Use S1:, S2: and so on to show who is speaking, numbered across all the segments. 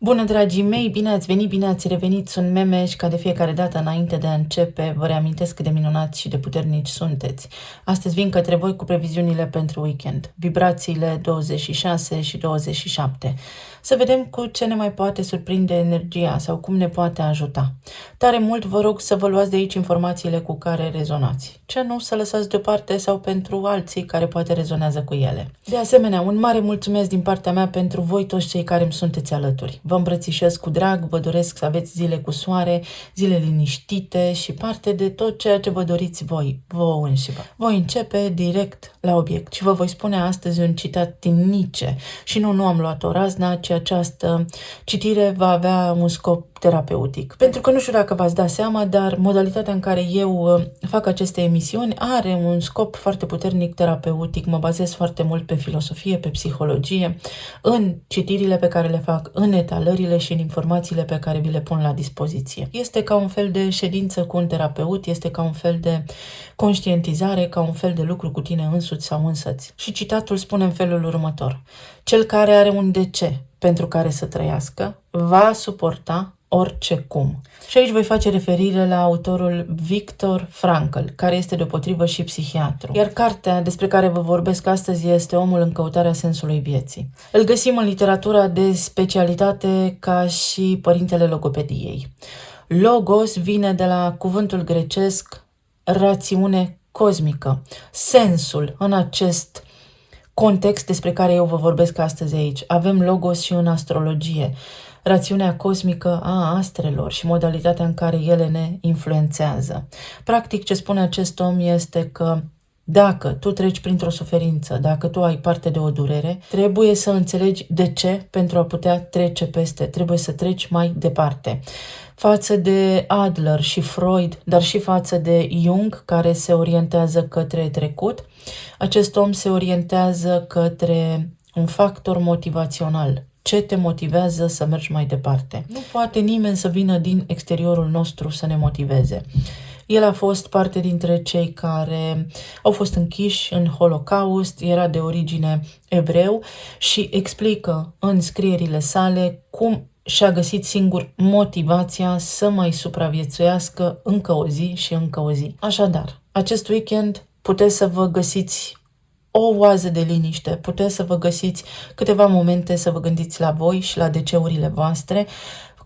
S1: Bună, dragii mei! Bine ați venit, bine ați revenit! Sunt Meme și ca de fiecare dată înainte de a începe, vă reamintesc cât de minunați și de puternici sunteți. Astăzi vin către voi cu previziunile pentru weekend, vibrațiile 26 și 27. Să vedem cu ce ne mai poate surprinde energia sau cum ne poate ajuta. Tare mult vă rog să vă luați de aici informațiile cu care rezonați. Ce nu, să lăsați deoparte sau pentru alții care poate rezonează cu ele. De asemenea, un mare mulțumesc din partea mea pentru voi toți cei care îmi sunteți alături. Vă îmbrățișez cu drag, vă doresc să aveți zile cu soare, zile liniștite și parte de tot ceea ce vă doriți voi, vouă înșivă. Voi începe direct la obiect și vă voi spune astăzi un citat din Nietzsche. Și nu am luat o razna, ci această citire va avea un scop terapeutic. Pentru că nu știu dacă v-ați dat seama, dar modalitatea în care eu fac aceste emisiuni are un scop foarte puternic terapeutic. Mă bazez foarte mult pe filosofie, pe psihologie, în citirile pe care le fac, în etalările și în informațiile pe care vi le pun la dispoziție. Este ca un fel de ședință cu un terapeut, este ca un fel de conștientizare, ca un fel de lucru cu tine însuți sau însăți. Și citatul spune în felul următor: cel care are un de ce pentru care să trăiască va suporta orice cum. Și aici voi face referire la autorul Viktor Frankl, care este deopotrivă și psihiatru. Iar cartea despre care vă vorbesc astăzi este Omul în căutarea sensului vieții. Îl găsim în literatura de specialitate ca și părintele logopediei. Logos vine de la cuvântul grecesc rațiune cosmică. Sensul în acest context despre care eu vă vorbesc astăzi aici. Avem logos și în astrologie, rațiunea cosmică a astrelor și modalitatea în care ele ne influențează. Practic, ce spune acest om este că dacă tu treci printr-o suferință, dacă tu ai parte de o durere, trebuie să înțelegi de ce pentru a putea trece peste, trebuie să treci mai departe. Față de Adler și Freud, dar și față de Jung, care se orientează către trecut, acest om se orientează către un factor motivațional. Ce te motivează să mergi mai departe? Nu poate nimeni să vină din exteriorul nostru să ne motiveze. El a fost parte dintre cei care au fost închiși în Holocaust, era de origine evreu și explică în scrierile sale cum și-a găsit singur motivația să mai supraviețuiască încă o zi și încă o zi. Așadar, acest weekend puteți să vă găsiți o oază de liniște, puteți să vă găsiți câteva momente să vă gândiți la voi și la deceurile voastre,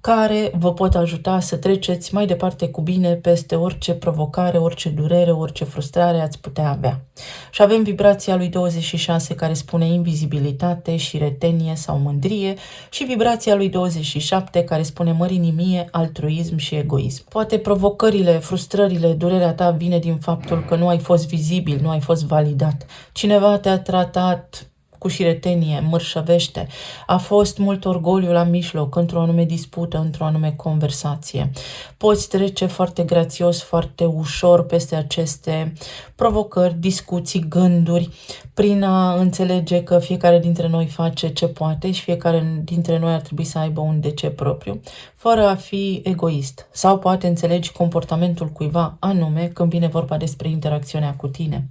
S1: care vă pot ajuta să treceți mai departe cu bine peste orice provocare, orice durere, orice frustrare ați putea avea. Și avem vibrația lui 26 care spune invizibilitate și retenie sau mândrie și vibrația lui 27 care spune mărinimie, altruism și egoism. Poate provocările, frustrările, durerea ta vine din faptul că nu ai fost vizibil, nu ai fost validat. Cineva te-a tratat cu șiretenie, mărșăvește. A fost mult orgoliu la mijloc, într-o anume dispută, într-o anume conversație. Poți trece foarte grațios, foarte ușor peste aceste provocări, discuții, gânduri, prin a înțelege că fiecare dintre noi face ce poate și fiecare dintre noi ar trebui să aibă un de ce propriu, fără a fi egoist. Sau poate înțelegi comportamentul cuiva anume când vine vorba despre interacțiunea cu tine.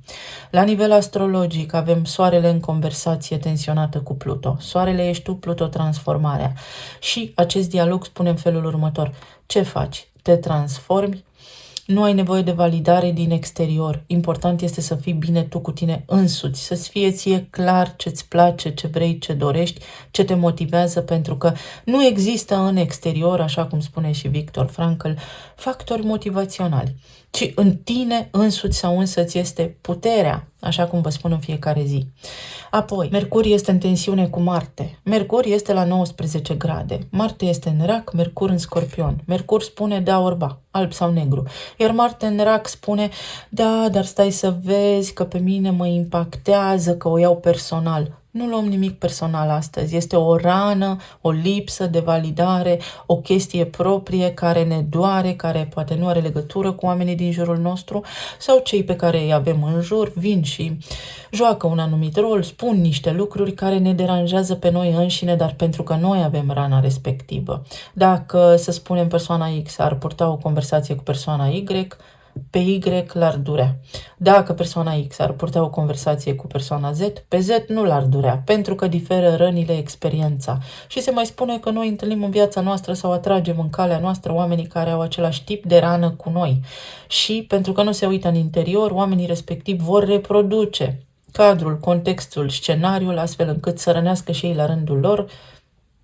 S1: La nivel astrologic avem soarele în conversație tensionată cu Pluto. Soarele ești tu, Pluto transformarea. Și acest dialog spune în felul următor: ce faci? Te transformi? Nu ai nevoie de validare din exterior. Important este să fii bine tu cu tine însuți, să-ți fie ție clar ce-ți place, ce vrei, ce dorești, ce te motivează, pentru că nu există în exterior, așa cum spune și Viktor Frankl, factori motivaționali, ci în tine însuți sau însăți este puterea, așa cum vă spun în fiecare zi. Apoi, Mercur este în tensiune cu Marte. Mercur este la 19 grade. Marte este în Rac, Mercur în Scorpion. Mercur spune da orba, alb sau negru. Iar Marte în Rac spune da, dar stai să vezi că pe mine mă impactează, că o iau personal. Nu luăm nimic personal astăzi. Este o rană, o lipsă de validare, o chestie proprie care ne doare, care poate nu are legătură cu oamenii din jurul nostru sau cei pe care îi avem în jur, vin și joacă un anumit rol, spun niște lucruri care ne deranjează pe noi înșine, dar pentru că noi avem rana respectivă. Dacă, să spunem, persoana X ar purta o conversație cu persoana Y, pe Y l-ar durea. Dacă persoana X ar purta o conversație cu persoana Z, pe Z nu l-ar durea, pentru că diferă rănile, experiența. Și se mai spune că noi întâlnim în viața noastră sau atragem în calea noastră oamenii care au același tip de rană cu noi. Și pentru că nu se uită în interior, oamenii respectivi vor reproduce cadrul, contextul, scenariul, astfel încât să rănească și ei la rândul lor,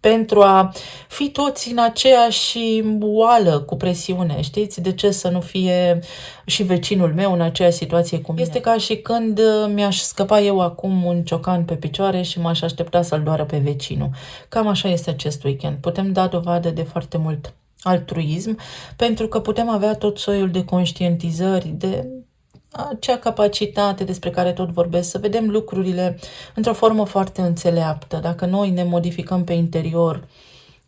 S1: pentru a fi toți în aceeași oală cu presiune. Știți? De ce să nu fie și vecinul meu în aceeași situație cu mine? Este ca și când mi-aș scăpa eu acum un ciocan pe picioare și m-aș aștepta să-l doară pe vecinul. Cam așa este acest weekend. Putem da dovadă de foarte mult altruism, pentru că putem avea tot soiul de conștientizări, de acea capacitate despre care tot vorbesc, să vedem lucrurile într-o formă foarte înțeleaptă. Dacă noi ne modificăm pe interior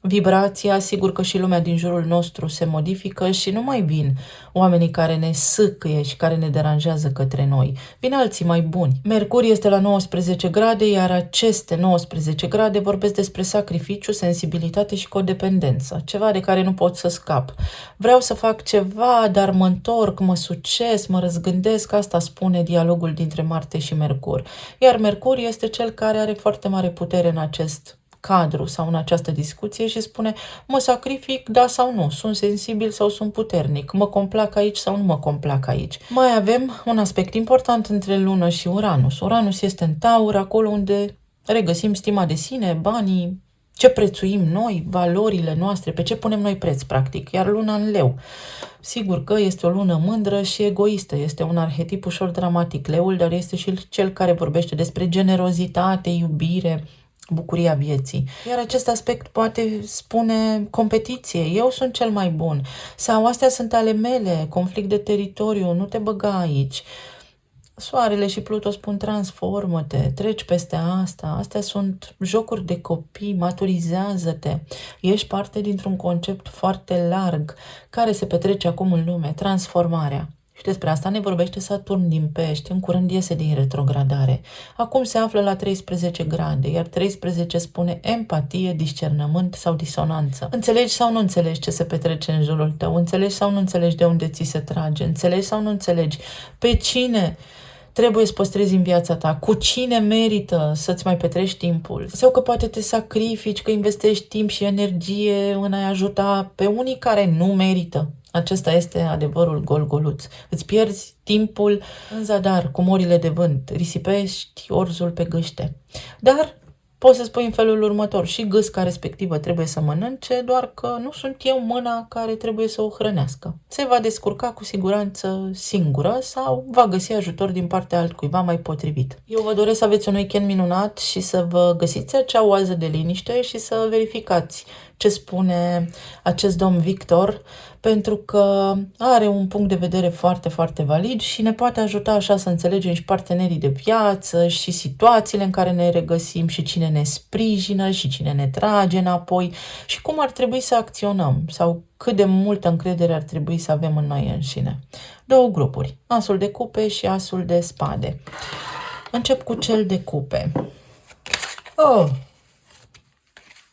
S1: vibrația, sigur că și lumea din jurul nostru se modifică și nu mai vin oamenii care ne sâcâie și care ne deranjează către noi. Vin alții mai buni. Mercur este la 19 grade, iar aceste 19 grade vorbesc despre sacrificiu, sensibilitate și codependență. Ceva de care nu pot să scap. Vreau să fac ceva, dar mă întorc, mă succes, mă răzgândesc. Asta spune dialogul dintre Marte și Mercur. Iar Mercur este cel care are foarte mare putere în acest cadru sau în această discuție și spune: mă sacrific, da sau nu, sunt sensibil sau sunt puternic, mă complac aici sau nu mă complac aici. Mai avem un aspect important între Lună și Uranus. Uranus este în Taur, acolo unde regăsim stima de sine, banii, ce prețuim noi, valorile noastre, pe ce punem noi preț, practic, iar Luna în Leu. Sigur că este o lună mândră și egoistă, este un arhetip ușor dramatic, Leul, dar este și cel care vorbește despre generozitate, iubire, bucuria vieții. Iar acest aspect poate spune competiție, eu sunt cel mai bun, sau astea sunt ale mele, conflict de teritoriu, nu te băga aici. Soarele și Pluto spun: transformă-te, treci peste asta, astea sunt jocuri de copii, maturizează-te. Ești parte dintr-un concept foarte larg care se petrece acum în lume, transformarea. Și despre asta ne vorbește Saturn din Pești, în curând iese din retrogradare. Acum se află la 13 grade, iar 13 spune empatie, discernământ sau disonanță. Înțelegi sau nu înțelegi ce se petrece în jurul tău? Înțelegi sau nu înțelegi de unde ți se trage? Înțelegi sau nu înțelegi pe cine trebuie să păstrezi în viața ta, cu cine merită să-ți mai petrești timpul? Sau că poate te sacrifici, că investești timp și energie în a-i ajuta pe unii care nu merită. Acesta este adevărul gol-goluț. Îți pierzi timpul în zadar, cu morile de vânt, risipești orzul pe gâște. Dar poți să spui în felul următor: și gâsca respectivă trebuie să mănânce, doar că nu sunt eu mâna care trebuie să o hrănească. Se va descurca cu siguranță singură sau va găsi ajutor din partea altcuiva mai potrivit. Eu vă doresc să aveți un weekend minunat și să vă găsiți acea oază de liniște și să verificați ce spune acest domn Victor, pentru că are un punct de vedere foarte, foarte valid și ne poate ajuta așa să înțelegem și partenerii de viață și situațiile în care ne regăsim și cine ne sprijină și cine ne trage înapoi și cum ar trebui să acționăm sau cât de multă încredere ar trebui să avem în noi înșine. Două grupuri, asul de cupe și asul de spade. Încep cu cel de cupe.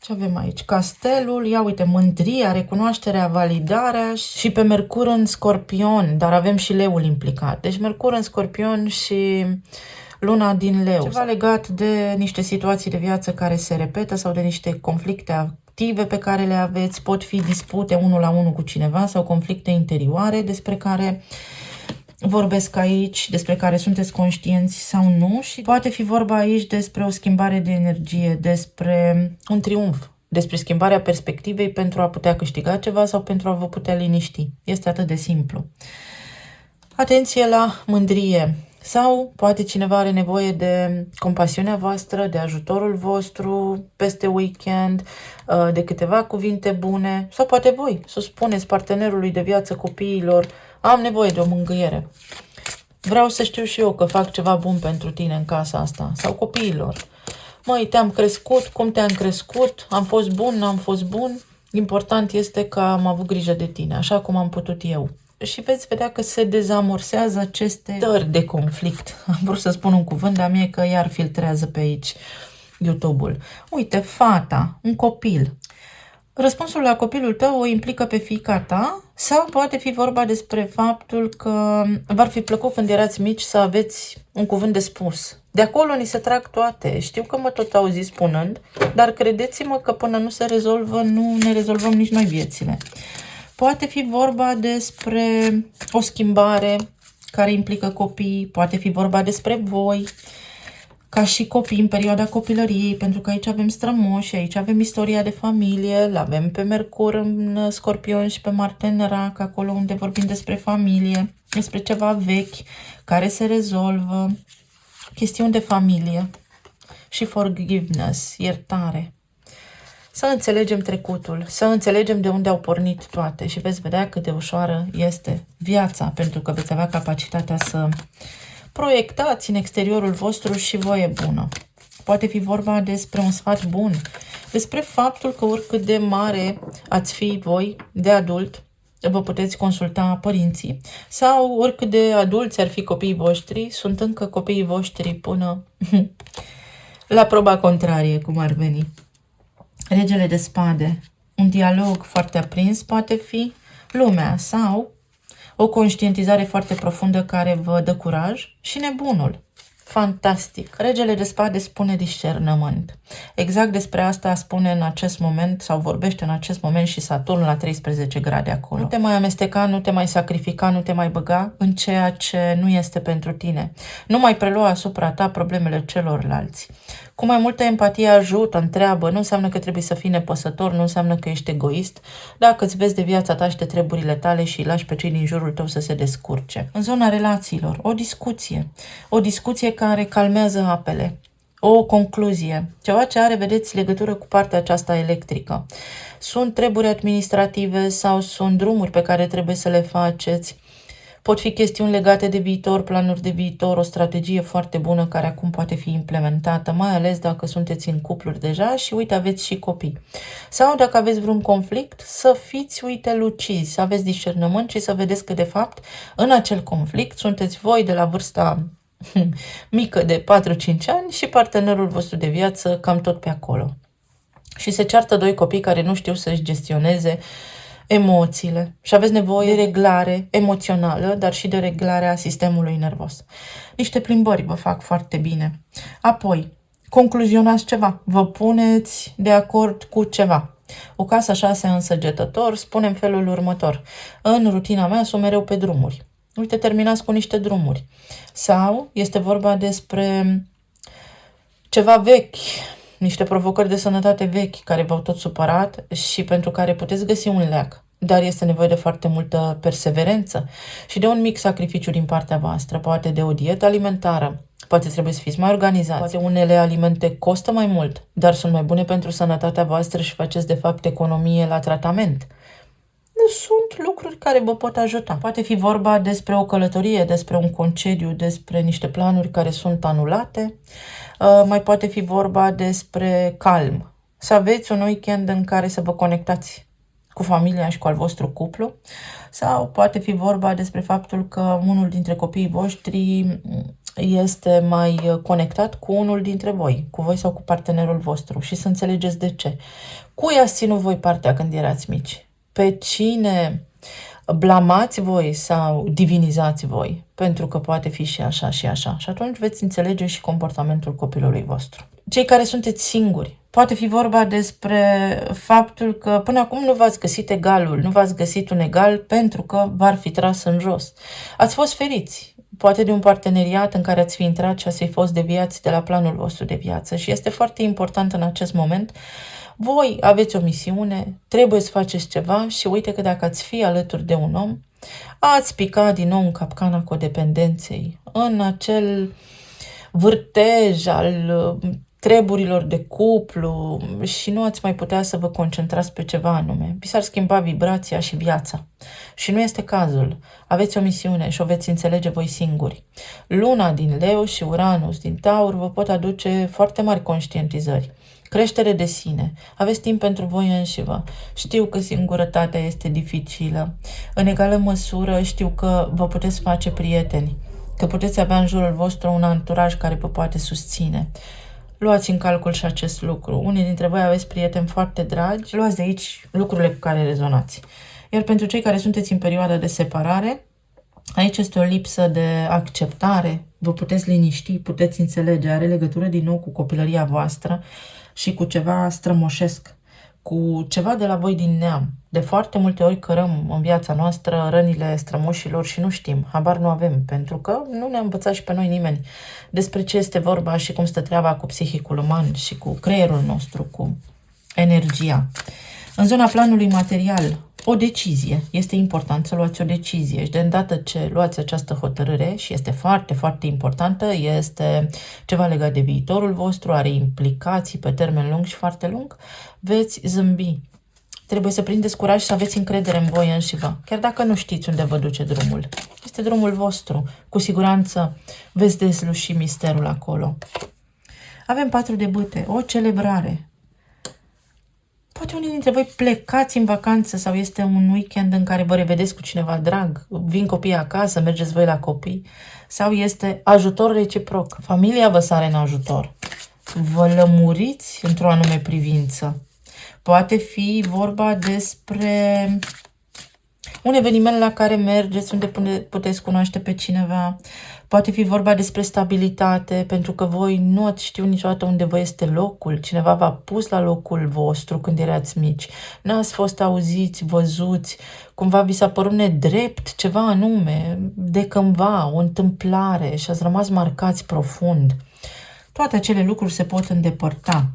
S1: Ce avem aici? Castelul, ia uite, mândria, recunoașterea, validarea și pe Mercur în Scorpion, dar avem și Leul implicat. Deci Mercur în Scorpion și Luna din Leu. Ceva legat de niște situații de viață care se repetă sau de niște conflicte active pe care le aveți. Pot fi dispute unul la unul cu cineva sau conflicte interioare despre care vorbesc aici, despre care sunteți conștienți sau nu, și poate fi vorba aici despre o schimbare de energie, despre un triumf, despre schimbarea perspectivei pentru a putea câștiga ceva sau pentru a vă putea liniști. Este atât de simplu. Atenție la mândrie. Sau poate cineva are nevoie de compasiunea voastră, de ajutorul vostru peste weekend, de câteva cuvinte bune, sau poate voi să spuneți partenerului de viață, copiilor: am nevoie de o mângâiere. Vreau să știu și eu că fac ceva bun pentru tine în casa asta. Sau copiilor: măi, te-am crescut, cum te-am crescut, am fost bun, n-am fost bun, important este că am avut grijă de tine, așa cum am putut eu. Și veți vedea că se dezamorsează aceste stări de conflict. Am vrut să spun un cuvânt, dar mie că iar filtrează pe aici YouTube-ul. Uite, fata, un copil. Răspunsul la copilul tău o implică pe fiica ta sau poate fi vorba despre faptul că v-ar fi plăcut când erați mici să aveți un cuvânt de spus. De acolo ni se trag toate. Știu că mă tot auzi spunând, dar credeți-mă că până nu se rezolvă, nu ne rezolvăm nici noi viețile. Poate fi vorba despre o schimbare care implică copii, poate fi vorba despre voi, ca și copii în perioada copilăriei, pentru că aici avem strămoși, aici avem istoria de familie, îl avem pe Mercur în Scorpion și pe Marte în Rac, acolo unde vorbim despre familie, despre ceva vechi care se rezolvă, chestiuni de familie și forgiveness, iertare. Să înțelegem trecutul, să înțelegem de unde au pornit toate și veți vedea cât de ușoară este viața, pentru că veți avea capacitatea să proiectați în exteriorul vostru și voie bună. Poate fi vorba despre un sfat bun, despre faptul că oricât de mare ați fi voi de adult, vă puteți consulta părinții sau oricât de adulți ar fi copiii voștri, sunt încă copiii voștri până la proba contrarie, cum ar veni. Regele de spade, un dialog foarte aprins poate fi lumea sau o conștientizare foarte profundă care vă dă curaj și nebunul. Fantastic! Regele de spade spune discernământ. Exact despre asta spune în acest moment sau vorbește în acest moment și Saturn la 13 grade acolo. Nu te mai amesteca, nu te mai sacrifica, nu te mai băga în ceea ce nu este pentru tine. Nu mai prelua asupra ta problemele celorlalți. Cu mai multă empatie ajută, întreabă, nu înseamnă că trebuie să fii nepăsător, nu înseamnă că ești egoist, dacă îți vezi de viața ta și de treburile tale și îi lași pe cei din jurul tău să se descurce. În zona relațiilor, o discuție care calmează apele, o concluzie, ceva ce are, vedeți, legătură cu partea aceasta electrică. Sunt treburi administrative sau sunt drumuri pe care trebuie să le faceți. Pot fi chestiuni legate de viitor, planuri de viitor, o strategie foarte bună care acum poate fi implementată, mai ales dacă sunteți în cupluri deja și uite, aveți și copii. Sau dacă aveți vreun conflict, să fiți, uite, lucizi, să aveți discernământ și să vedeți că de fapt în acel conflict sunteți voi de la vârsta mică de 4-5 ani și partenerul vostru de viață cam tot pe acolo. Și se ceartă doi copii care nu știu să-și gestioneze emoțiile și aveți nevoie de reglare emoțională, dar și de reglarea sistemului nervos. Niște plimbări vă fac foarte bine. Apoi, concluzionați ceva, vă puneți de acord cu ceva. O casă 6 în Săgetător spune în felul următor: în rutina mea sunt mereu pe drumuri. Uite, terminați cu niște drumuri. Sau este vorba despre ceva vechi, niște provocări de sănătate vechi care v-au tot supărat și pentru care puteți găsi un leac. Dar este nevoie de foarte multă perseverență și de un mic sacrificiu din partea voastră, poate de o dietă alimentară, poate trebuie să fiți mai organizați, poate unele alimente costă mai mult, dar sunt mai bune pentru sănătatea voastră și faceți de fapt economie la tratament. Sunt lucruri care vă pot ajuta. Poate fi vorba despre o călătorie, despre un concediu, despre niște planuri care sunt anulate. Mai poate fi vorba despre calm. Să aveți un weekend în care să vă conectați cu familia și cu al vostru cuplu. Sau poate fi vorba despre faptul că unul dintre copiii voștri este mai conectat cu unul dintre voi, cu voi sau cu partenerul vostru și să înțelegeți de ce. Cui ați ținut voi partea când erați mici? Pe cine blamați voi sau divinizați voi? Pentru că poate fi și așa și așa. Și atunci veți înțelege și comportamentul copilului vostru. Cei care sunteți singuri, poate fi vorba despre faptul că până acum nu v-ați găsit egalul, nu v-ați găsit un egal pentru că v-ar fi tras în jos. Ați fost feriți, poate de un parteneriat în care ați fi intrat și ați fi fost deviați de la planul vostru de viață. Și este foarte important în acest moment. Voi aveți o misiune, trebuie să faceți ceva și uite că dacă ați fi alături de un om, ați pica din nou în capcana codependenței, în acel vârtej al treburilor de cuplu și nu ați mai putea să vă concentrați pe ceva anume. Vi s-ar schimba vibrația și viața. Și nu este cazul. Aveți o misiune și o veți înțelege voi singuri. Luna din Leu și Uranus din Taur vă pot aduce foarte mari conștientizări. Creștere de sine. Aveți timp pentru voi înșivă. Știu că singurătatea este dificilă. În egală măsură știu că vă puteți face prieteni, că puteți avea în jurul vostru un anturaj care vă poate susține. Luați în calcul și acest lucru. Unii dintre voi aveți prieteni foarte dragi, luați de aici lucrurile cu care rezonați. Iar pentru cei care sunteți în perioada de separare, aici este o lipsă de acceptare, vă puteți liniști, puteți înțelege, are legătură din nou cu copilăria voastră și cu ceva strămoșesc, cu ceva de la voi din neam. De foarte multe ori cărăm în viața noastră rănile strămoșilor și nu știm, habar nu avem, pentru că nu ne-a învățat și pe noi nimeni despre ce este vorba și cum stă treaba cu psihicul uman și cu creierul nostru, cu energia. În zona planului material, o decizie. Este important să luați o decizie și de îndată ce luați această hotărâre, și este foarte, foarte importantă, este ceva legat de viitorul vostru, are implicații pe termen lung și foarte lung, veți zâmbi. Trebuie să prindeți curaj și să aveți încredere în voi înșivă, chiar dacă nu știți unde vă duce drumul. Este drumul vostru. Cu siguranță veți desluși misterul acolo. Avem 4 de bâte, o celebrare. Poate unii dintre voi plecați în vacanță sau este un weekend în care vă revedeți cu cineva drag, vin copiii acasă, mergeți voi la copii, sau este ajutor reciproc. Familia vă sare în ajutor. Vă lămuriți într-o anume privință. Poate fi vorba despre un eveniment la care mergeți, unde puteți cunoaște pe cineva. Poate fi vorba despre stabilitate, pentru că voi nu ați știut niciodată unde vă este locul. Cineva v-a pus la locul vostru când erați mici. N-ați fost auziți, văzuți, cumva vi s-a părut nedrept, ceva anume, de cândva, o întâmplare și ați rămas marcați profund. Toate acele lucruri se pot îndepărta.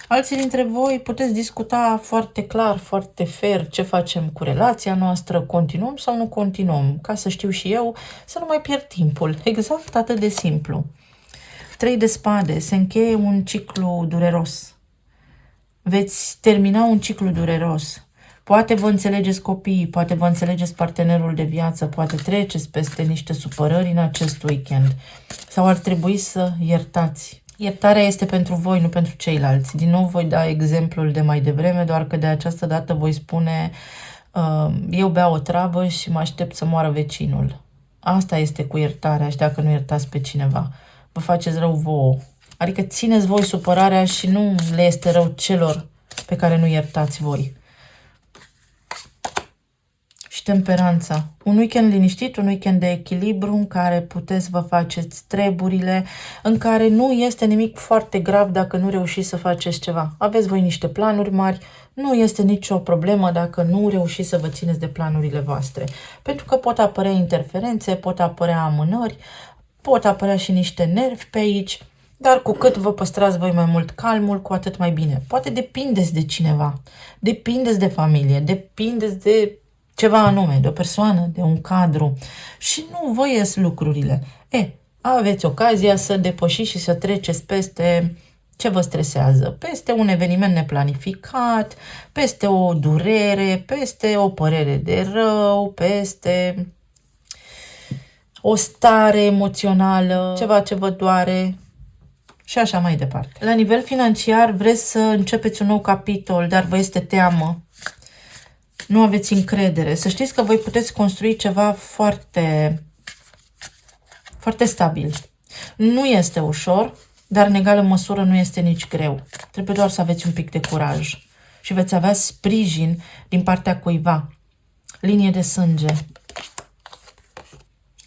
S1: Alții dintre voi puteți discuta foarte clar, foarte fair ce facem cu relația noastră, continuăm sau nu continuăm, ca să știu și eu să nu mai pierd timpul. Exact atât de simplu. 3 de spade, se încheie un ciclu dureros. Veți termina un ciclu dureros. Poate vă înțelegeți copiii, poate vă înțelegeți partenerul de viață, poate treceți peste niște supărări în acest weekend. Sau ar trebui să iertați. Iertarea este pentru voi, nu pentru ceilalți. Din nou voi da exemplul de mai devreme, doar că de această dată voi spune eu beau o travă și mă aștept să moară vecinul. Asta este cu iertarea și dacă nu iertați pe cineva, vă faceți rău vouă. Adică țineți voi supărarea și nu le este rău celor pe care nu iertați voi. Și temperanța. Un weekend liniștit, un weekend de echilibru în care puteți vă faceți treburile, în care nu este nimic foarte grav dacă nu reușiți să faceți ceva. Aveți voi niște planuri mari, nu este nicio problemă dacă nu reușiți să vă țineți de planurile voastre. Pentru că pot apărea interferențe, pot apărea amânări, pot apărea și niște nervi pe aici, dar cu cât vă păstrați voi mai mult calmul, cu atât mai bine. Poate depindeți de cineva, depindeți de familie, depindeți de ceva anume, de o persoană, de un cadru și nu vă ies lucrurile. Aveți ocazia să depășiți și să treceți peste ce vă stresează, peste un eveniment neplanificat, peste o durere, peste o părere de rău, peste o stare emoțională, ceva ce vă doare și așa mai departe. La nivel financiar vreți să începeți un nou capitol, dar vă este teamă. Nu aveți încredere. Să știți că voi puteți construi ceva foarte, foarte stabil. Nu este ușor, dar în egală măsură nu este nici greu. Trebuie doar să aveți un pic de curaj și veți avea sprijin din partea cuiva. Linie de sânge.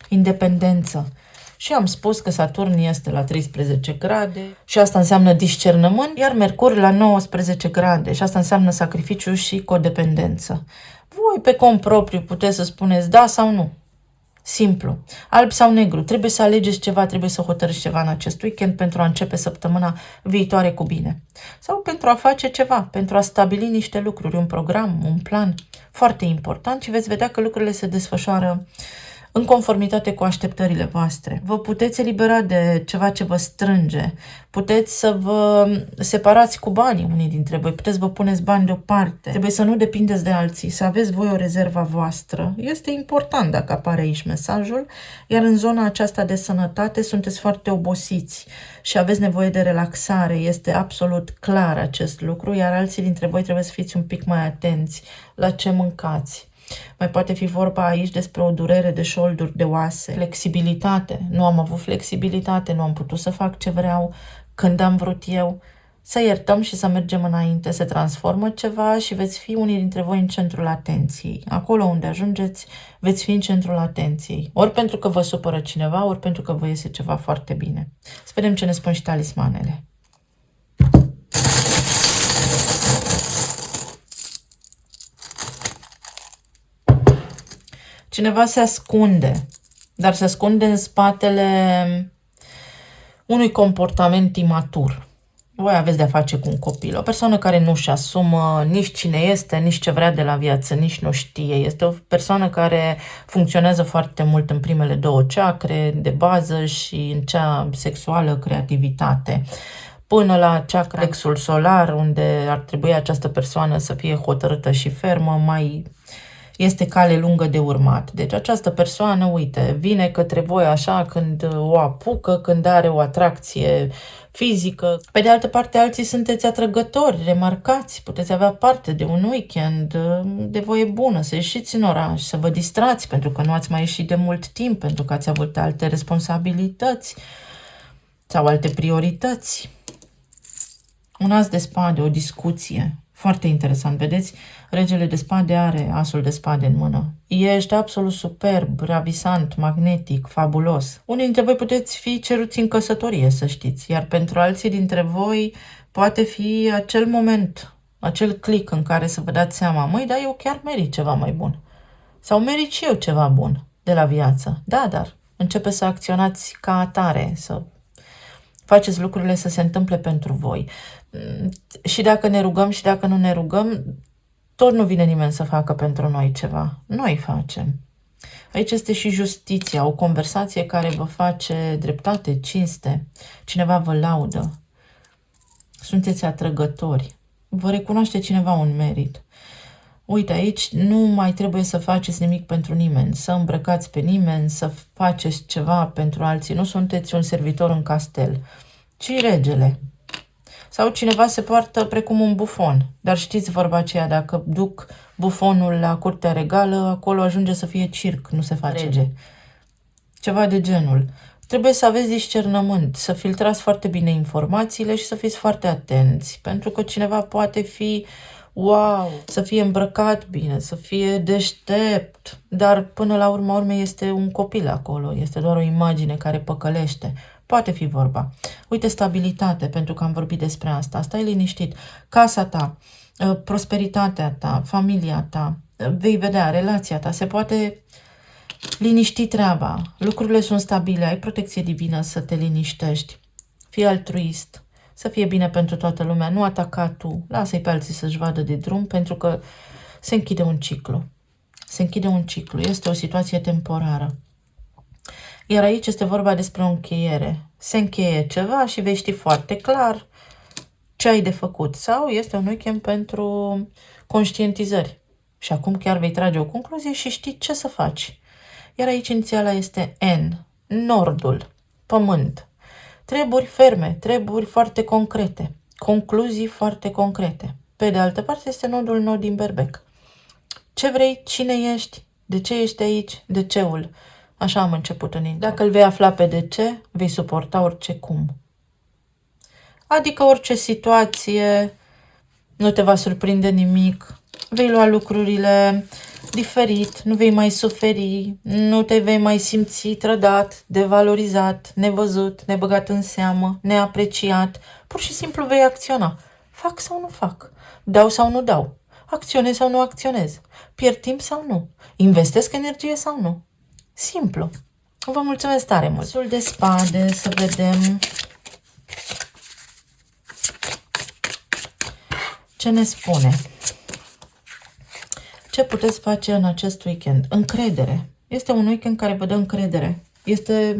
S1: Independență. Și am spus că Saturn este la 13 grade și asta înseamnă discernământ, iar Mercur la 19 grade și asta înseamnă sacrificiu și codependență. Voi pe cont propriu puteți să spuneți da sau nu. Simplu. Alb sau negru. Trebuie să alegeți ceva, trebuie să hotărâți ceva în acest weekend pentru a începe săptămâna viitoare cu bine. Sau pentru a face ceva, pentru a stabili niște lucruri, un program, un plan foarte important și veți vedea că lucrurile se desfășoară în conformitate cu așteptările voastre. Vă puteți elibera de ceva ce vă strânge. Puteți să vă separați cu banii unii dintre voi. Puteți vă puneți bani deoparte. Trebuie să nu depindeți de alții, să aveți voi o rezervă voastră. Este important dacă apare aici mesajul. Iar în zona aceasta de sănătate sunteți foarte obosiți și aveți nevoie de relaxare. Este absolut clar acest lucru, iar alții dintre voi trebuie să fiți un pic mai atenți la ce mâncați. Mai poate fi vorba aici despre o durere de șolduri, de oase, flexibilitate. Nu am avut flexibilitate, nu am putut să fac ce vreau, când am vrut eu, să iertăm și să mergem înainte, se transformă ceva și veți fi unii dintre voi în centrul atenției. Acolo unde ajungeți, veți fi în centrul atenției. Ori pentru că vă supără cineva, ori pentru că vă iese ceva foarte bine. Să vedem ce ne spun și talismanele. Cineva se ascunde, dar se ascunde în spatele unui comportament imatur. Voi aveți de-a face cu un copil, o persoană care nu-și asumă nici cine este, nici ce vrea de la viață, nici nu știe. Este o persoană care funcționează foarte mult în primele două chakre de bază și în cea sexuală, creativitate, până la chakra plexul solar, unde ar trebui această persoană să fie hotărâtă și fermă, mai este cale lungă de urmat. Deci această persoană, uite, vine către voi așa când o apucă, când are o atracție fizică. Pe de altă parte, alții sunteți atrăgători, remarcați, puteți avea parte de un weekend de voie bună, să ieșiți în oraș, să vă distrați, pentru că nu ați mai ieșit de mult timp, pentru că ați avut alte responsabilități sau alte priorități. Un as de spade, o discuție. Foarte interesant, vedeți? Regele de spade are asul de spade în mână. Ești absolut superb, ravisant, magnetic, fabulos. Unii dintre voi puteți fi ceruți în căsătorie, să știți, iar pentru alții dintre voi poate fi acel moment, acel click în care să vă dați seama, măi, dar eu chiar merit ceva mai bun. Sau merit și eu ceva bun de la viață. Da, dar începe să acționați ca atare, să faceți lucrurile să se întâmple pentru voi. Și dacă ne rugăm și dacă nu ne rugăm, tot nu vine nimeni să facă pentru noi ceva. Noi facem. Aici este și justiția, o conversație care vă face dreptate, cinste. Cineva vă laudă. Sunteți atrăgători. Vă recunoaște cineva un merit. Uite, aici nu mai trebuie să faceți nimic pentru nimeni, să îmbrăcați pe nimeni, să faceți ceva pentru alții. Nu sunteți un servitor în castel, ci regele. Sau cineva se poartă precum un bufon. Dar știți vorba aceea, dacă duc bufonul la curtea regală, acolo ajunge să fie circ, nu se face rege. Ceva de genul. Trebuie să aveți discernământ, să filtrați foarte bine informațiile și să fiți foarte atenți, pentru că cineva poate fi wow, să fie îmbrăcat bine, să fie deștept, dar până la urma urmei este un copil acolo, este doar o imagine care păcălește. Poate fi vorba. Uite, stabilitate, pentru că am vorbit despre asta. Stai liniștit. Casa ta, prosperitatea ta, familia ta, vei vedea, relația ta, se poate liniști treaba. Lucrurile sunt stabile, ai protecție divină să te liniștești. Fii altruist, să fie bine pentru toată lumea, nu ataca tu. Lasă-i pe alții să-și vadă de drum, pentru că se închide un ciclu. Se închide un ciclu, este o situație temporară. Iar aici este vorba despre o încheiere. Se încheie ceva și vei ști foarte clar ce ai de făcut. Sau este un weekend pentru conștientizări. Și acum chiar vei trage o concluzie și știi ce să faci. Iar aici inițiala este N, nordul, pământ. Treburi ferme, treburi foarte concrete, concluzii foarte concrete. Pe de altă parte este nod din berbec. Ce vrei, cine ești, de ce ești aici, de ceul. Așa am început în intro. Dacă îl vei afla pe de ce, vei suporta orice cum. Adică orice situație, nu te va surprinde nimic, vei lua lucrurile diferit, nu vei mai suferi, nu te vei mai simți trădat, devalorizat, nevăzut, nebăgat în seamă, neapreciat. Pur și simplu vei acționa. Fac sau nu fac? Dau sau nu dau? Acționez sau nu acționez? Pierd timp sau nu? Investesc energie sau nu? Simplu. Vă mulțumesc tare mult. Asul de spade, să vedem ce ne spune. Ce puteți face în acest weekend? Încredere. Este un weekend care vă dă încredere. Este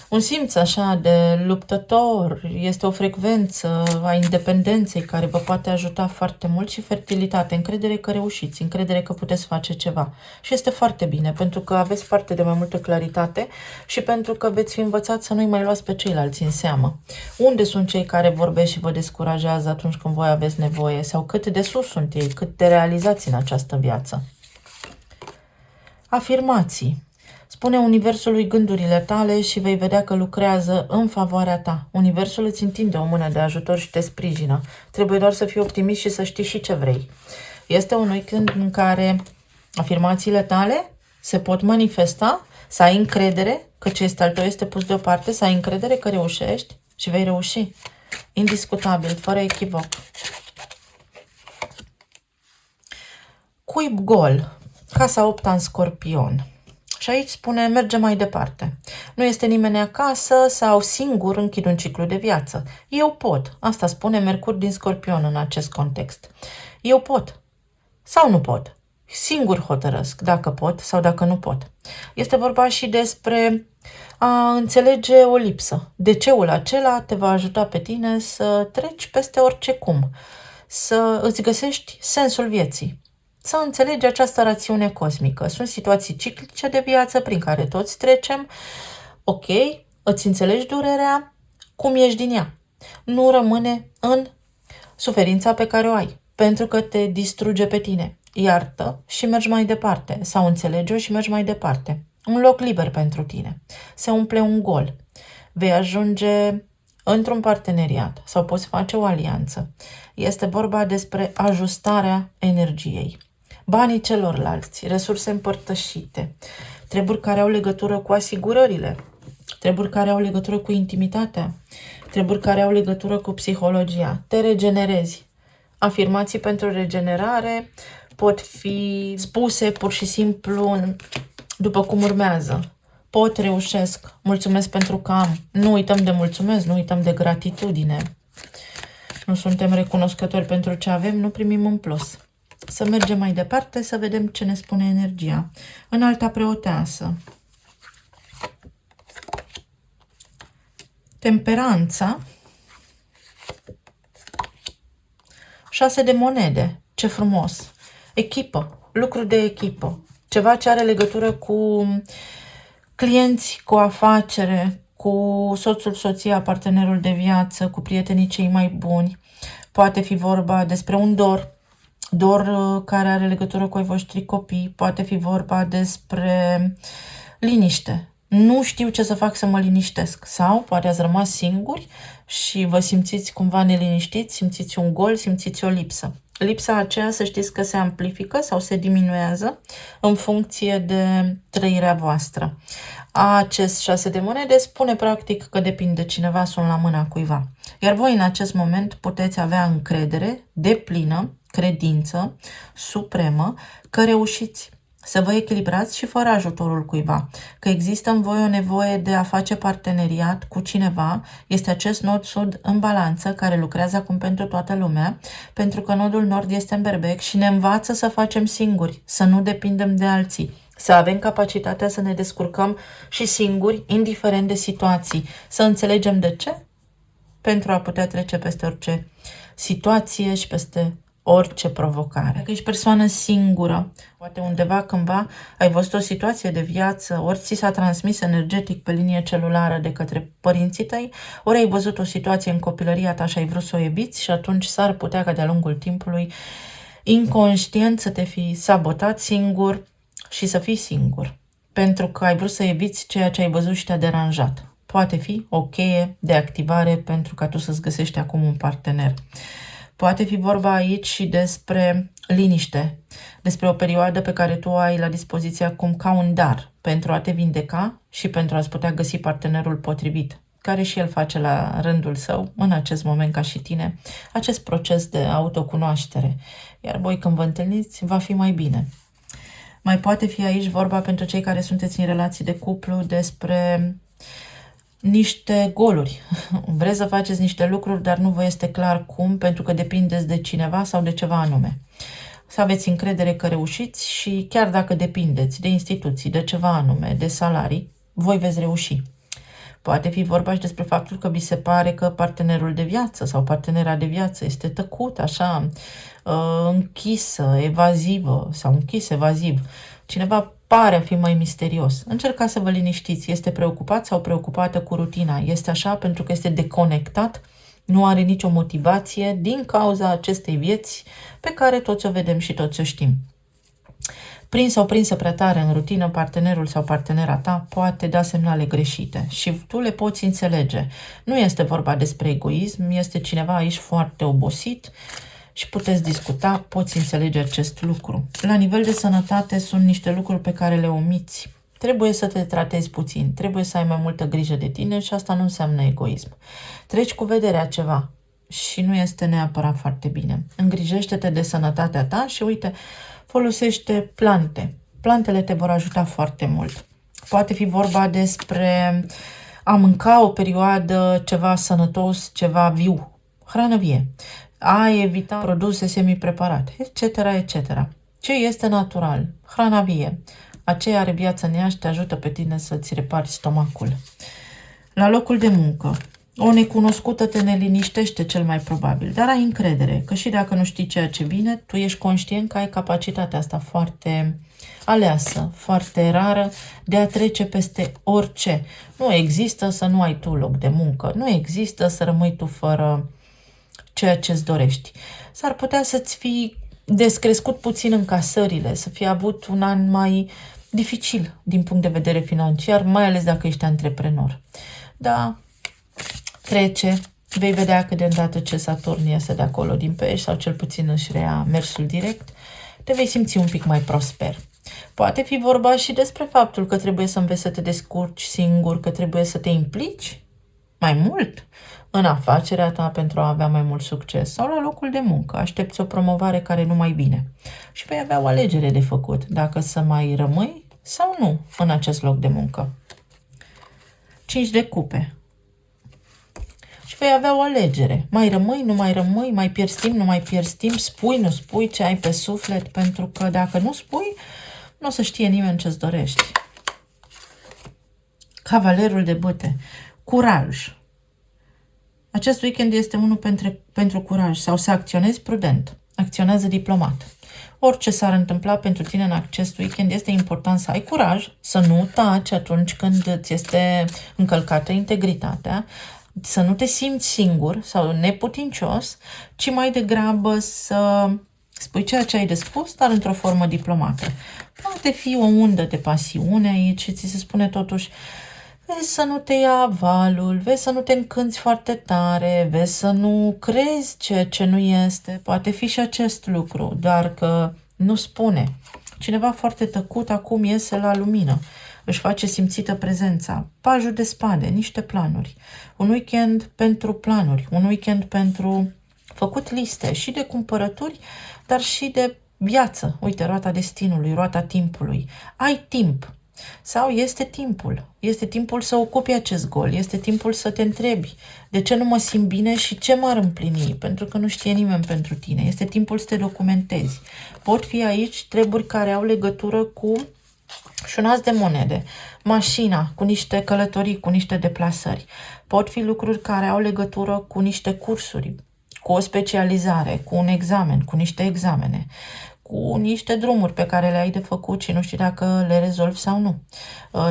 S1: un simț așa de luptător, este o frecvență a independenței care vă poate ajuta foarte mult și fertilitate, încredere că reușiți, încredere că puteți face ceva. Și este foarte bine, pentru că aveți parte de mai multă claritate și pentru că veți fi învățat să nu-i mai luați pe ceilalți în seamă. Unde sunt cei care vorbesc și vă descurajează atunci când voi aveți nevoie? Sau cât de sus sunt ei, cât de realizați în această viață? Afirmații. Spune Universului gândurile tale și vei vedea că lucrează în favoarea ta. Universul îți întinde o mână de ajutor și te sprijină. Trebuie doar să fii optimist și să știi și ce vrei. Este un weekend în care afirmațiile tale se pot manifesta, să ai încredere că ce este al tău este pus deoparte, să ai încredere că reușești și vei reuși. Indiscutabil, fără echivoc. Cuib gol. Casa 8 în Scorpion. Și aici spune, merge mai departe. Nu este nimeni acasă sau singur închid un ciclu de viață. Eu pot. Asta spune Mercur din Scorpion în acest context. Eu pot. Sau nu pot. Singur hotărăsc dacă pot sau dacă nu pot. Este vorba și despre a înțelege o lipsă. DC-ul acela te va ajuta pe tine să treci peste orice cum. Să îți găsești sensul vieții. Să înțelegi această rațiune cosmică. Sunt situații ciclice de viață prin care toți trecem. Ok, îți înțelegi durerea, cum ieși din ea. Nu rămâne în suferința pe care o ai, pentru că te distruge pe tine. Iartă și mergi mai departe. Sau înțelege-o și mergi mai departe. Un loc liber pentru tine. Se umple un gol. Vei ajunge într-un parteneriat sau poți face o alianță. Este vorba despre ajustarea energiei. Banii celorlalți, resurse împărtășite, treburi care au legătură cu asigurările, treburi care au legătură cu intimitatea, treburi care au legătură cu psihologia. Te regenerezi. Afirmații pentru regenerare pot fi spuse pur și simplu după cum urmează. Pot, reușesc, mulțumesc pentru că am. Nu uităm de mulțumesc, nu uităm de gratitudine. Nu suntem recunoscători pentru ce avem, nu primim în plus. Să mergem mai departe, să vedem ce ne spune energia. Înalta preoteasă. Temperanța. 6 de monede. Ce frumos. Echipă. Lucru de echipă. Ceva ce are legătură cu clienți, cu afacere, cu soțul, soția, partenerul de viață, cu prietenii cei mai buni. Poate fi vorba despre un dor care are legătură cu ai voștri copii, poate fi vorba despre liniște. Nu știu ce să fac să mă liniștesc. Sau poate ați rămas singuri și vă simțiți cumva neliniștiți, simțiți un gol, simțiți o lipsă. Lipsa aceea să știți că se amplifică sau se diminuează în funcție de trăirea voastră. Acest 6 de monede spune practic că depinde cineva, sunt la mâna cuiva. Iar voi în acest moment puteți avea încredere deplină, credință supremă că reușiți să vă echilibrați și fără ajutorul cuiva. Că există în voi o nevoie de a face parteneriat cu cineva, este acest nod sud în balanță care lucrează acum pentru toată lumea, pentru că nodul nord este în berbec și ne învață să facem singuri, să nu depindem de alții. Să avem capacitatea să ne descurcăm și singuri, indiferent de situații. Să înțelegem de ce? Pentru a putea trece peste orice situație și peste orice provocare. Dacă ești persoană singură, poate undeva cândva ai văzut o situație de viață, ori ți s-a transmis energetic pe linie celulară de către părinții tăi, ori ai văzut o situație în copilăria ta și ai vrut să o eviți și atunci s-ar putea ca de-a lungul timpului inconștient să te fi sabotat singur și să fii singur. Pentru că ai vrut să eviți ceea ce ai văzut și te-a deranjat. Poate fi o cheie de activare pentru ca tu să-ți găsești acum un partener. Poate fi vorba aici și despre liniște, despre o perioadă pe care tu o ai la dispoziție acum ca un dar pentru a te vindeca și pentru a-ți putea găsi partenerul potrivit, care și el face la rândul său, în acest moment ca și tine, acest proces de autocunoaștere. Iar voi când vă întâlniți, va fi mai bine. Mai poate fi aici vorba pentru cei care sunteți în relații de cuplu despre niște goluri. Vreți să faceți niște lucruri, dar nu vă este clar cum, pentru că depindeți de cineva sau de ceva anume. Să aveți încredere că reușiți și chiar dacă depindeți de instituții, de ceva anume, de salarii, voi veți reuși. Poate fi vorba și despre faptul că vi se pare că partenerul de viață sau partenera de viață este tăcut, așa, închisă, evazivă sau închis, evaziv. Cineva pare a fi mai misterios. Încercați să vă liniștiți. Este preocupat sau preocupată cu rutina. Este așa pentru că este deconectat, nu are nicio motivație din cauza acestei vieți pe care toți o vedem și toți o știm. Prins sau prinsă prea tare în rutină, partenerul sau partenera ta poate da semnale greșite și tu le poți înțelege. Nu este vorba despre egoism, este cineva aici foarte obosit și puteți discuta, poți înțelege acest lucru. La nivel de sănătate sunt niște lucruri pe care le omiți. Trebuie să te tratezi puțin, trebuie să ai mai multă grijă de tine și asta nu înseamnă egoism. Treci cu vederea ceva și nu este neapărat foarte bine. Îngrijește-te de sănătatea ta și uite, folosește plante. Plantele te vor ajuta foarte mult. Poate fi vorba despre a mânca o perioadă ceva sănătos, ceva viu, hrană vie, a evita produse semi-preparate, etc., etc. Ce este natural? Hrana vie. Aceea are viață în ea și te ajută pe tine să-ți repari stomacul. La locul de muncă, o necunoscută te neliniștește cel mai probabil, dar ai încredere că și dacă nu știi ceea ce vine, tu ești conștient că ai capacitatea asta foarte aleasă, foarte rară de a trece peste orice. Nu există să nu ai tu loc de muncă, nu există să rămâi tu fără ceea ce-ți dorești. S-ar putea să-ți fi descrescut puțin încasările, să fi avut un an mai dificil din punct de vedere financiar, mai ales dacă ești antreprenor. Da, trece, vei vedea că de îndată ce Saturn iese de acolo din pești sau cel puțin își rea mersul direct, te vei simți un pic mai prosper. Poate fi vorba și despre faptul că trebuie să înveți să te descurci singur, că trebuie să te implici mai mult în afacerea ta pentru a avea mai mult succes sau la locul de muncă. Aștepți o promovare care nu mai vine și vei avea o alegere de făcut, dacă să mai rămâi sau nu în acest loc de muncă. 5 de cupe. Și vei avea o alegere. Mai rămâi, nu mai rămâi, mai pierzi timp, nu mai pierzi timp, spui, nu spui ce ai pe suflet, pentru că dacă nu spui, nu o să știe nimeni ce-ți dorești. Cavalerul de bâte. Curaj. Acest weekend este unul pentru curaj sau să acționezi prudent. Acționează diplomat. Orice s-ar întâmpla pentru tine în acest weekend, este important să ai curaj, să nu taci atunci când ți este încălcată integritatea, să nu te simți singur sau neputincios, ci mai degrabă să spui ceea ce ai de spus, dar într-o formă diplomată. Poate fi o undă de pasiune aici și ți se spune totuși: vezi să nu te ia valul, vezi să nu te încânți foarte tare, vezi să nu crezi ceea ce nu este. Poate fi și acest lucru, doar că nu spune. Cineva foarte tăcut acum iese la lumină, își face simțită prezența. Pajul de spade, niște planuri. Un weekend pentru planuri, un weekend pentru făcut liste și de cumpărături, dar și de viață. Uite, roata destinului, roata timpului. Ai timp. Sau este timpul să ocupi acest gol, este timpul să te întrebi de ce nu mă simt bine și ce m-ar împlini, pentru că nu știe nimeni pentru tine, este timpul să te documentezi. Pot fi aici treburi care au legătură cu și un as de monede, mașina, cu niște călătorii, cu niște deplasări. Pot fi lucruri care au legătură cu niște cursuri, cu o specializare, cu un examen, cu niște examene, cu niște drumuri pe care le-ai de făcut și nu știi dacă le rezolvi sau nu.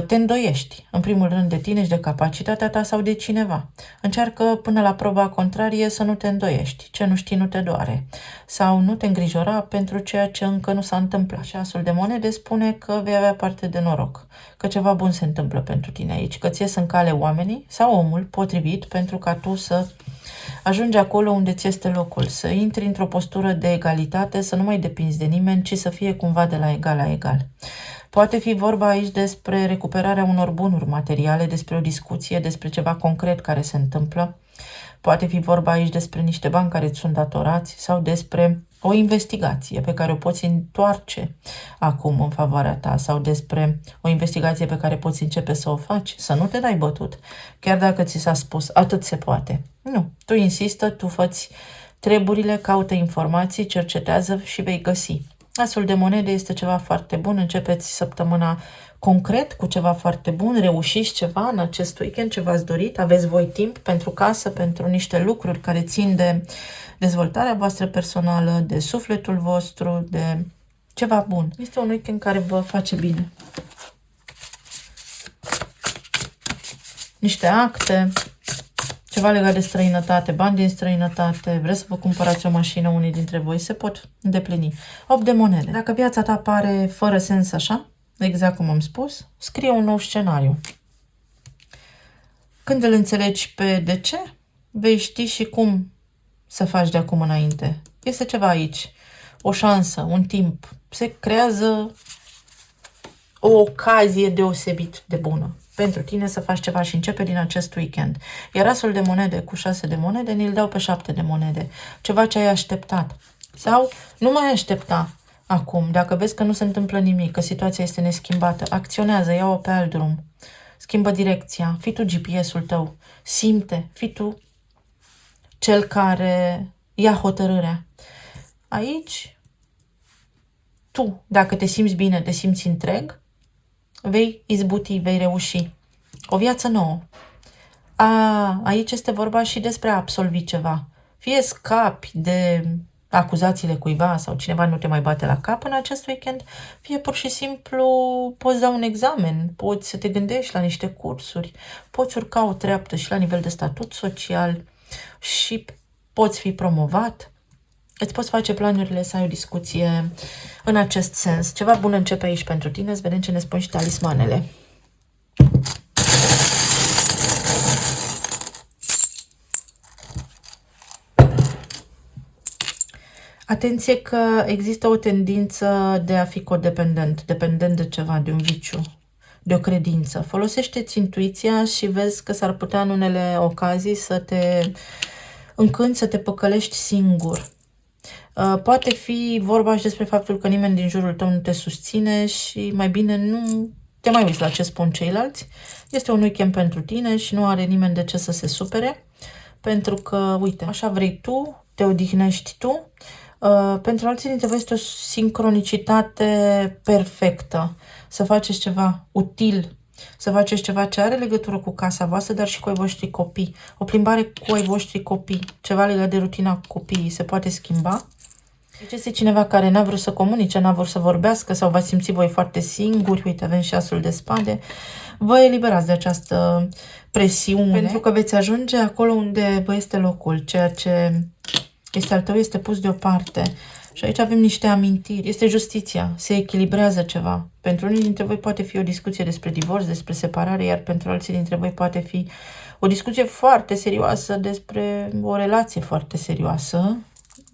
S1: Te îndoiești, în primul rând, de tine și de capacitatea ta sau de cineva. Încearcă până la proba contrarie să nu te îndoiești. Ce nu știi nu te doare. Sau nu te îngrijora pentru ceea ce încă nu s-a întâmplat. Și asul de monede spune că vei avea parte de noroc, că ceva bun se întâmplă pentru tine aici, că ți ies în cale oamenii sau omul potrivit pentru ca tu să ajungi acolo unde ți este locul, să intri într-o postură de egalitate, să nu mai depinzi de nimeni, ci să fie cumva de la egal la egal. Poate fi vorba aici despre recuperarea unor bunuri materiale, despre o discuție, despre ceva concret care se întâmplă. Poate fi vorba aici despre niște bani care îți sunt datorați sau despre o investigație pe care o poți întoarce acum în favoarea ta sau despre o investigație pe care poți începe să o faci, să nu te dai bătut, chiar dacă ți s-a spus atât se poate. Nu, tu insistă, tu fă-ți treburile, caută informații, cercetează și vei găsi. Asul de monede este ceva foarte bun, începeți săptămâna concret cu ceva foarte bun, reușiți ceva în acest weekend, ce v-ați dorit, aveți voi timp pentru casă, pentru niște lucruri care țin de dezvoltarea voastră personală, de sufletul vostru, de ceva bun. Este un weekend care vă face bine. Niște acte, ceva legat de străinătate, bani din străinătate, vreți să vă cumpărați o mașină, unii dintre voi, se pot îndeplini. 8 de monede. Dacă viața ta pare fără sens așa, exact cum am spus, scrie un nou scenariu. Când îl înțelegi pe de ce, vei ști și cum să faci de acum înainte. Este ceva aici, o șansă, un timp. Se creează o ocazie deosebit de bună pentru tine să faci ceva și începe din acest weekend. Iar asul de monede cu 6 de monede ni-l dau pe 7 de monede. Ceva ce ai așteptat. Sau nu mai aștepta acum. Dacă vezi că nu se întâmplă nimic, că situația este neschimbată, acționează, ia-o pe alt drum. Schimbă direcția. Fii tu GPS-ul tău. Simte. Fii tu cel care ia hotărârea. Aici, tu, dacă te simți bine, te simți întreg, vei izbuti, vei reuși. O viață nouă. Aici este vorba și despre a absolvi ceva. Fie scapi de acuzațiile cuiva sau cineva nu te mai bate la cap în acest weekend, fie pur și simplu poți da un examen, poți să te gândești la niște cursuri, poți urca o treaptă și la nivel de statut social și poți fi promovat. Îți poți face planurile să ai o discuție în acest sens. Ceva bun începe aici pentru tine. Să vedem ce ne spun și talismanele. Atenție că există o tendință de a fi codependent, dependent de ceva, de un viciu, de o credință. Folosește-ți intuiția și vezi că s-ar putea în unele ocazii să te încânți, să te păcălești singur. Poate fi vorba și despre faptul că nimeni din jurul tău nu te susține și mai bine nu te mai uiți la ce spun ceilalți. Este un weekend pentru tine și nu are nimeni de ce să se supere, pentru că, uite, așa vrei tu, te odihnești tu. Pentru alții dintre voi este o sincronicitate perfectă. Să faceți ceva util, să faceți ceva ce are legătură cu casa voastră, dar și cu ai voștri copii. O plimbare cu ai voștri copii, ceva legat de rutina copiii, se poate schimba. Deci este cineva care n-a vrut să comunice, n-a vrut să vorbească sau v-ați simțit voi foarte singuri. Uite, avem și asul de spade. Vă eliberați de această presiune, pentru că veți ajunge acolo unde vă este locul, ceea ce este al tău este pus deoparte. Și aici avem niște amintiri. Este justiția. Se echilibrează ceva. Pentru unii dintre voi poate fi o discuție despre divorț, despre separare, iar pentru alții dintre voi poate fi o discuție foarte serioasă despre o relație foarte serioasă,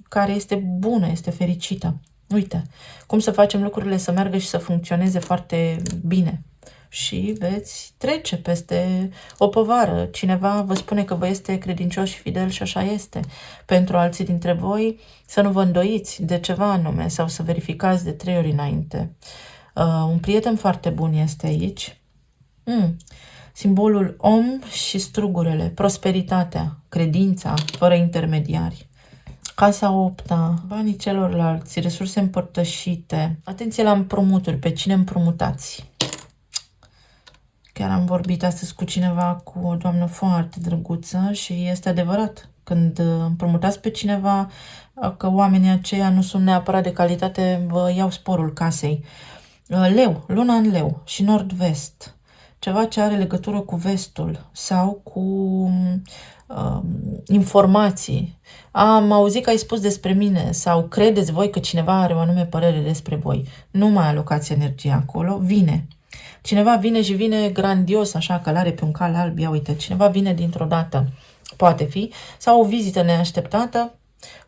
S1: care este bună, este fericită. Uite, cum să facem lucrurile să meargă și să funcționeze foarte bine. Și veți trece peste o povară. Cineva vă spune că vă este credincios și fidel și așa este. Pentru alții dintre voi să nu vă îndoiți de ceva anume sau să verificați de 3 ori înainte. Un prieten foarte bun este aici. Simbolul om și strugurele, prosperitatea, credința, fără intermediari. Casa 8-a, banii celorlalți, resurse împărtășite. Atenție la împrumuturi, pe cine împrumutați. Chiar am vorbit astăzi cu cineva, cu o doamnă foarte drăguță și este adevărat. Când împrumutați pe cineva, că oamenii aceia nu sunt neapărat de calitate, vă iau sporul casei. Leu, luna în leu și nord-vest. Ceva ce are legătură cu vestul sau cu informații. Am auzit că ai spus despre mine sau credeți voi că cineva are o anume părere despre voi. Nu mai alocați energie acolo, vine. Cineva vine și vine grandios, așa, călare pe un cal alb, ia uite, cineva vine dintr-o dată, poate fi, sau o vizită neașteptată,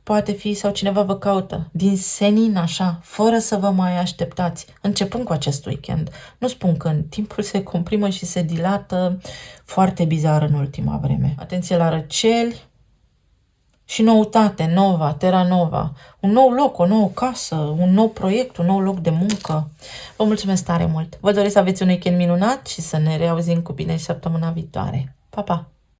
S1: poate fi, sau cineva vă caută, din senin, așa, fără să vă mai așteptați, începând cu acest weekend. Nu spun când, timpul se comprimă și se dilată foarte bizar în ultima vreme. Atenție la răceli și noutate, nova, terra nova, un nou loc, o nouă casă, un nou proiect, un nou loc de muncă. Vă mulțumesc tare mult! Vă doresc să aveți un weekend minunat și să ne reauzim cu bine și săptămâna viitoare. Pa, pa!